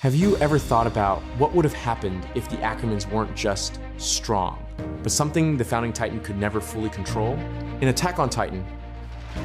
Have you ever thought about what would have happened if the Ackermans weren't just strong, but something the founding Titan could never fully control? In Attack on Titan,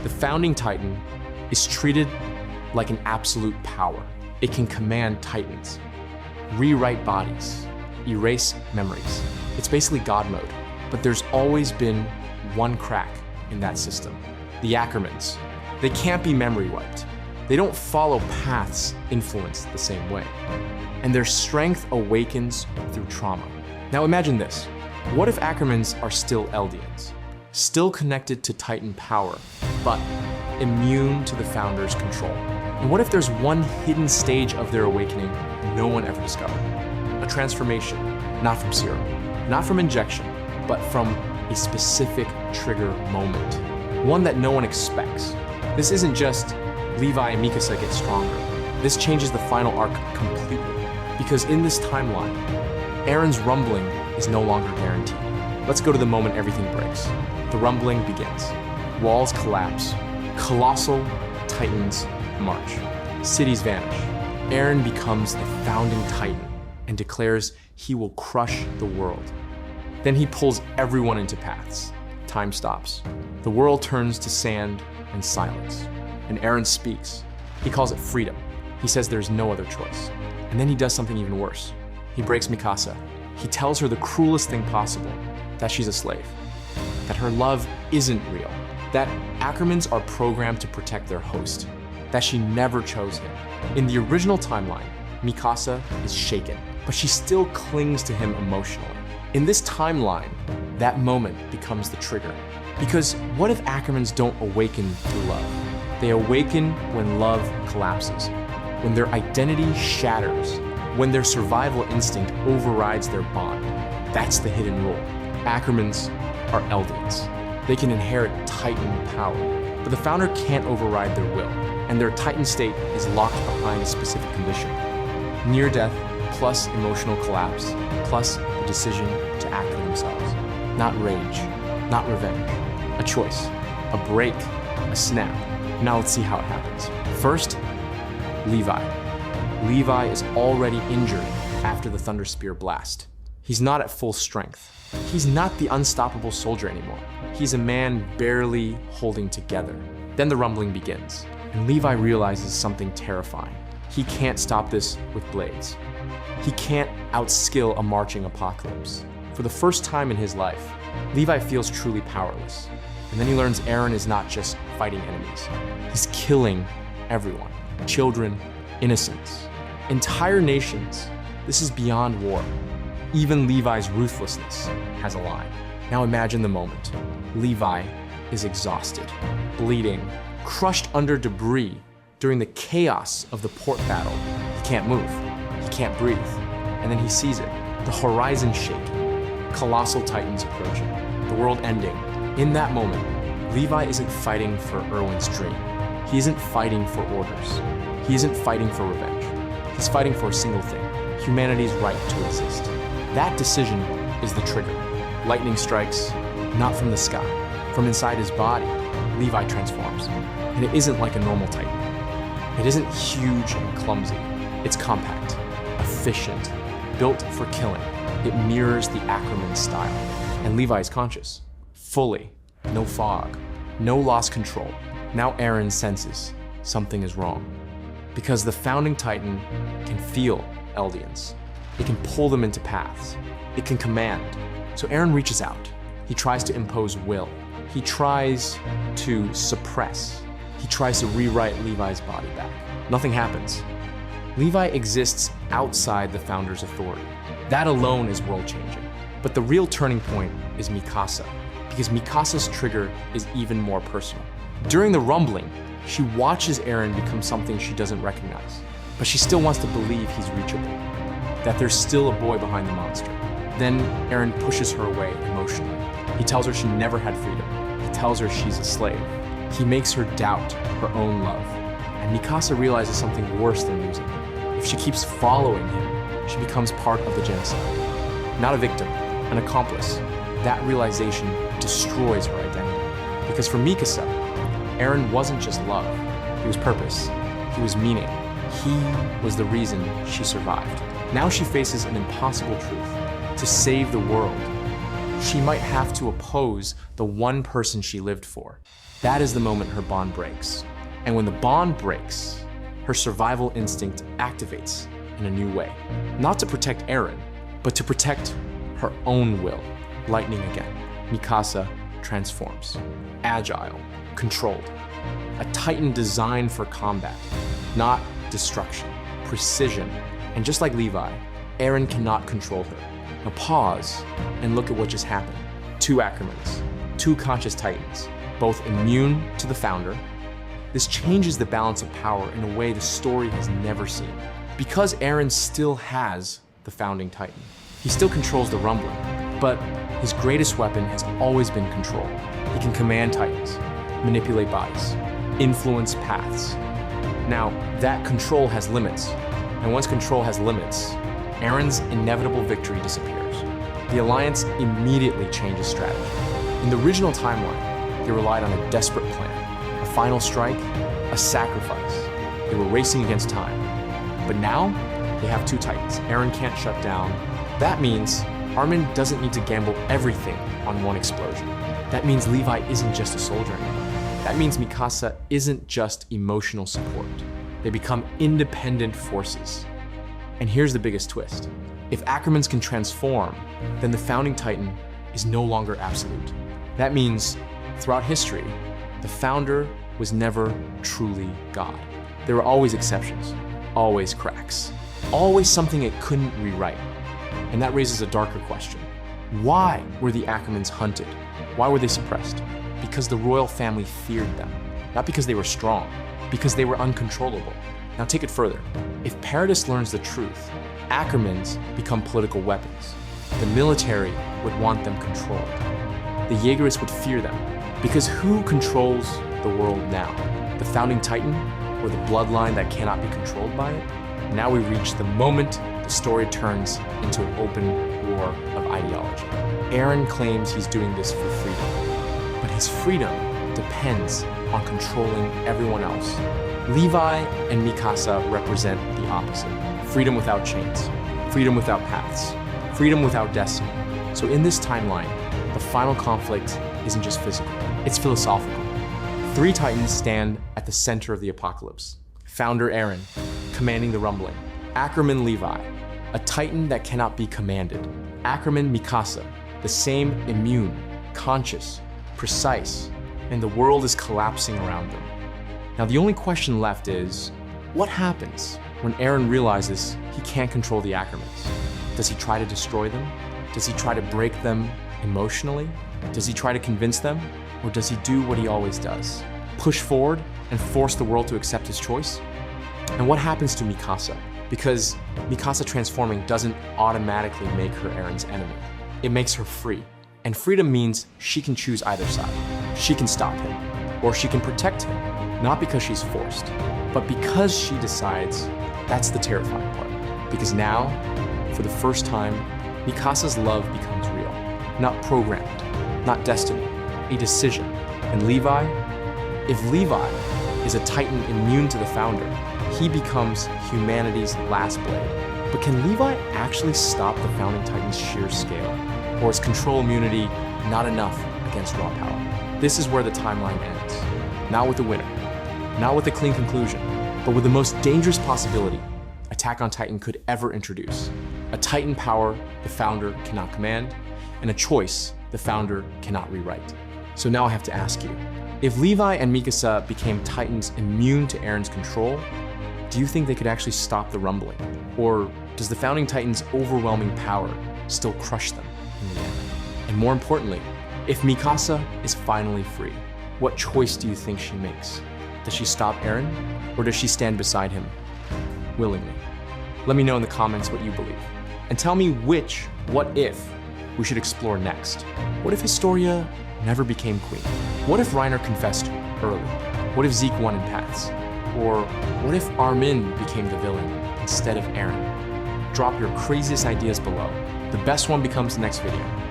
the founding Titan is treated like an absolute power. It can command Titans, rewrite bodies, erase memories. It's basically God mode. But there's always been one crack in that system. The Ackermans. They can't be memory wiped. They don't follow paths influenced the same way. And their strength awakens through trauma. Now imagine this. What if Ackermans are still Eldians? Still connected to Titan power, but immune to the Founder's control? And what if there's one hidden stage of their awakening no one ever discovered? A transformation, not from serum, not from injection, but from a specific trigger moment. One that no one expects. This isn't just Levi and Mikasa get stronger. This changes the final arc completely. Because in this timeline, Eren's rumbling is no longer guaranteed. Let's go to the moment everything breaks. The rumbling begins. Walls collapse. Colossal Titans march. Cities vanish. Eren becomes the founding Titan and declares he will crush the world. Then he pulls everyone into paths. Time stops. The world turns to sand and silence. And Eren speaks. He calls it freedom. He says there's no other choice. And then he does something even worse. He breaks Mikasa. He tells her the cruelest thing possible, that she's a slave, that her love isn't real, that Ackermans are programmed to protect their host, that she never chose him. In the original timeline, Mikasa is shaken, but she still clings to him emotionally. In this timeline, that moment becomes the trigger. Because what if Ackermans don't awaken through love? They awaken when love collapses, when their identity shatters, when their survival instinct overrides their bond. That's the hidden rule. Ackermans are Eldians. They can inherit Titan power, but the Founder can't override their will, and their Titan state is locked behind a specific condition. Near death plus emotional collapse, plus the decision to act for themselves. Not rage, not revenge. A choice, a break, a snap. Now let's see how it happens. First, Levi. Levi is already injured after the Thunder Spear blast. He's not at full strength. He's not the unstoppable soldier anymore. He's a man barely holding together. Then the rumbling begins, and Levi realizes something terrifying. He can't stop this with blades. He can't outskill a marching apocalypse. For the first time in his life, Levi feels truly powerless. And then he learns Eren is not just fighting enemies. He's killing everyone. Children, innocents, entire nations. This is beyond war. Even Levi's ruthlessness has a line. Now imagine the moment. Levi is exhausted, bleeding, crushed under debris during the chaos of the port battle. He can't move. He can't breathe. And then he sees it. The horizon shaking. Colossal Titans approaching. The world ending. In that moment, Levi isn't fighting for Erwin's dream. He isn't fighting for orders. He isn't fighting for revenge. He's fighting for a single thing, humanity's right to exist. That decision is the trigger. Lightning strikes, not from the sky. From inside his body, Levi transforms. And it isn't like a normal Titan. It isn't huge and clumsy. It's compact, efficient, built for killing. It mirrors the Ackerman style. And Levi is conscious. Fully. No fog. No lost control. Now Eren senses something is wrong. Because the founding Titan can feel Eldians. It can pull them into paths. It can command. So Eren reaches out. He tries to impose will. He tries to suppress. He tries to rewrite Levi's body back. Nothing happens. Levi exists outside the Founder's authority. That alone is world-changing. But the real turning point is Mikasa, because Mikasa's trigger is even more personal. During the rumbling, she watches Eren become something she doesn't recognize, but she still wants to believe he's reachable, that there's still a boy behind the monster. Then Eren pushes her away emotionally. He tells her she never had freedom. He tells her she's a slave. He makes her doubt her own love. And Mikasa realizes something worse than losing him. If she keeps following him, she becomes part of the genocide. Not a victim, an accomplice. That realization destroys her identity. Because for Mikasa, Eren wasn't just love. He was purpose. He was meaning. He was the reason she survived. Now she faces an impossible truth. To save the world, she might have to oppose the one person she lived for. That is the moment her bond breaks. And when the bond breaks, her survival instinct activates in a new way. Not to protect Eren, but to protect her own will. Lightning again. Mikasa transforms. Agile, controlled. A Titan designed for combat, not destruction. Precision. And just like Levi, Eren cannot control her. Now pause and look at what just happened. Two Ackermans, two conscious Titans, both immune to the founder. This changes the balance of power in a way the story has never seen. Because Eren still has the founding Titan, he still controls the rumbling, but his greatest weapon has always been control. He can command Titans, manipulate bodies, influence paths. Now, that control has limits, and once control has limits, Eren's inevitable victory disappears. The Alliance immediately changes strategy. In the original timeline, they relied on a desperate plan, a final strike, a sacrifice. They were racing against time. But now, they have two Titans. Eren can't shut down. That means Armin doesn't need to gamble everything on one explosion. That means Levi isn't just a soldier anymore. That means Mikasa isn't just emotional support. They become independent forces. And here's the biggest twist. If Ackermans can transform, then the founding Titan is no longer absolute. That means, throughout history, the founder was never truly God. There were always exceptions, always cracks, always something it couldn't rewrite. And that raises a darker question. Why were the Ackermans hunted? Why were they suppressed? Because the royal family feared them. Not because they were strong, because they were uncontrollable. Now take it further. If Paradis learns the truth, Ackermans become political weapons. The military would want them controlled. The Jaegerists would fear them, because who controls the world now? The founding Titan, or the bloodline that cannot be controlled by it? Now we reach the moment the story turns into an open war of ideology. Eren claims he's doing this for freedom, but his freedom depends on controlling everyone else. Levi and Mikasa represent the opposite. Freedom without chains, freedom without paths, freedom without destiny. So in this timeline, the final conflict isn't just physical, it's philosophical. Three Titans stand at the center of the apocalypse. Founder Eren, commanding the rumbling. Ackerman Levi, a Titan that cannot be commanded. Ackerman Mikasa, the same immune, conscious, precise, and the world is collapsing around them. Now the only question left is, what happens when Eren realizes he can't control the Ackermans? Does he try to destroy them? Does he try to break them emotionally? Does he try to convince them? Or does he do what he always does? Push forward and force the world to accept his choice? And what happens to Mikasa? Because Mikasa transforming doesn't automatically make her Eren's enemy. It makes her free. And freedom means she can choose either side. She can stop him, or she can protect him, not because she's forced, but because she decides. That's the terrifying part. Because now, for the first time, Mikasa's love becomes real. Not programmed, not destiny, a decision. And Levi? If Levi is a Titan immune to the founder, he becomes humanity's last blade. But can Levi actually stop the founding Titan's sheer scale? Or is control immunity not enough against raw power? This is where the timeline ends. Not with the winner, not with a clean conclusion, but with the most dangerous possibility Attack on Titan could ever introduce. A Titan power the founder cannot command, and a choice the founder cannot rewrite. So now I have to ask you, if Levi and Mikasa became Titans immune to Eren's control, do you think they could actually stop the rumbling? Or does the founding Titan's overwhelming power still crush them in the end? And more importantly, if Mikasa is finally free, what choice do you think she makes? Does she stop Eren, or does she stand beside him willingly? Let me know in the comments what you believe. And tell me which what if we should explore next. What if Historia never became queen? What if Reiner confessed early? What if Zeke won in paths? Or what if Armin became the villain instead of Eren? Drop your craziest ideas below. The best one becomes the next video.